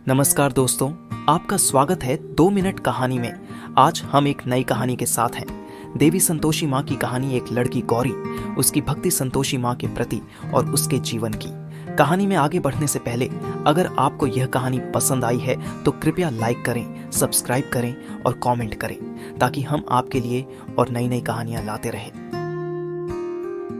नमस्कार दोस्तों, आपका स्वागत है 2 मिनट कहानी में। आज हम एक नई कहानी के साथ हैं। देवी संतोषी माँ की कहानी एक लड़की गौरी, उसकी भक्ति संतोषी माँ के प्रति और उसके जीवन की। कहानी में आगे बढ़ने से पहले अगर आपको यह कहानी पसंद आई है तो कृपया लाइक करें, सब्सक्राइब करें और कमेंट करें ताकि हम आपके लिए और नई नई कहानियां लाते रहें।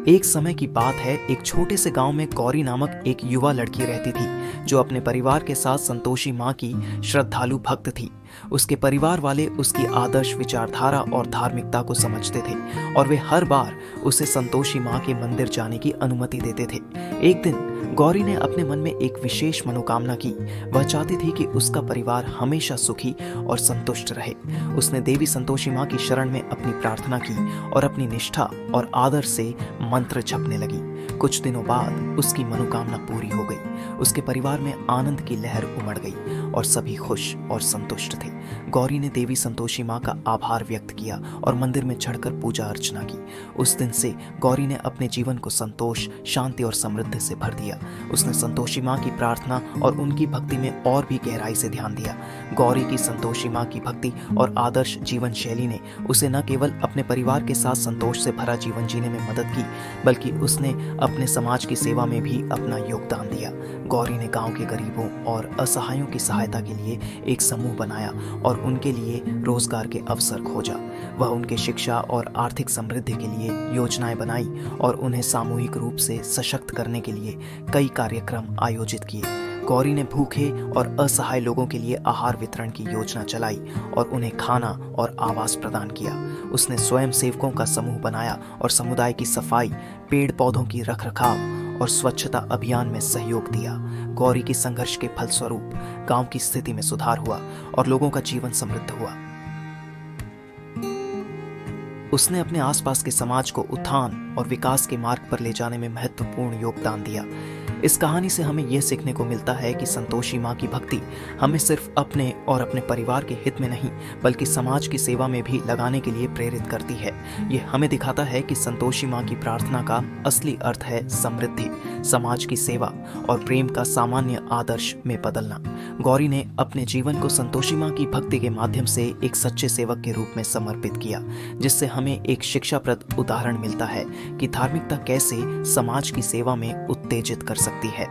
एक समय की बात है, एक छोटे से गांव में गौरी नामक एक युवा लड़की रहती थी जो अपने परिवार के साथ संतोषी माँ की श्रद्धालु भक्त थी। उसके परिवार वाले उसकी आदर्श विचारधारा और धार्मिकता को समझते थे और वे हर बार उसे संतोषी माँ के मंदिर जाने की अनुमति देते थे। एक दिन गौरी ने अपने मन में एक विशेष मनोकामना की। वह चाहती थी कि उसका परिवार हमेशा सुखी और संतुष्ट रहे। उसने देवी संतोषी माँ की शरण में अपनी प्रार्थना की और अपनी निष्ठा और आदर से मंत्र जपने लगी। कुछ दिनों बाद उसकी मनोकामना पूरी हो गई। उसके परिवार में आनंद की लहर उमड़ गई और सभी खुश और संतुष्ट थे। गौरी ने देवी संतोषी माँ का आभार व्यक्त किया और मंदिर में चढ़कर पूजा अर्चना की। उस दिन से गौरी ने अपने जीवन को संतोष, शांति और समृद्धि से भर दिया। उसने संतोषी माँ की प्रार्थना और उनकी भक्ति में और भी गहराई से ध्यान दिया। गौरी की संतोषी माँ की भक्ति और आदर्श जीवन शैली ने उसे न केवल अपने परिवार के साथ संतोष से भरा जीवन जीने में मदद की, बल्कि उसने अपने समाज की सेवा में भी अपना योगदान दिया। गौरी ने गांव के गरीबों और असहायों की सहायता के लिए एक समूह बनाया और उनके लिए रोजगार के अवसर खोजा। वह उनके शिक्षा और आर्थिक समृद्धि के लिए योजनाएं बनाई और उन्हें सामूहिक रूप से सशक्त करने के लिए कई कार्यक्रम आयोजित किए। गौरी ने भूखे और असहाय लोगों के लिए आहार वितरण की योजना चलाई और उन्हें खाना और आवास प्रदान किया। उसने स्वयं सेवकों का समूह बनाया और समुदाय की सफाई, पेड़ पौधों की रखरखाव और स्वच्छता अभियान में सहयोग दिया। गौरी की संघर्ष के फलस्वरूप गांव की स्थिति में सुधार हुआ और लोगों का जीवन समृद्ध हुआ। उसने अपने आसपास के समाज को उत्थान और विकास के मार्ग पर ले जाने में महत्वपूर्ण योगदान दिया। इस कहानी से हमें यह सीखने को मिलता है कि संतोषी माँ की भक्ति हमें सिर्फ अपने और अपने परिवार के हित में नहीं, बल्कि समाज की सेवा में भी लगाने के लिए प्रेरित करती है। यह हमें दिखाता है कि संतोषी माँ की प्रार्थना का असली अर्थ है समृद्धि, समाज की सेवा और प्रेम का सामान्य आदर्श में बदलना। गौरी ने अपने जीवन को संतोषी माँ की भक्ति के माध्यम से एक सच्चे सेवक के रूप में समर्पित किया, जिससे हमें एक शिक्षाप्रद उदाहरण मिलता है कि धार्मिकता कैसे समाज की सेवा में उत्तेजित कर सकती है।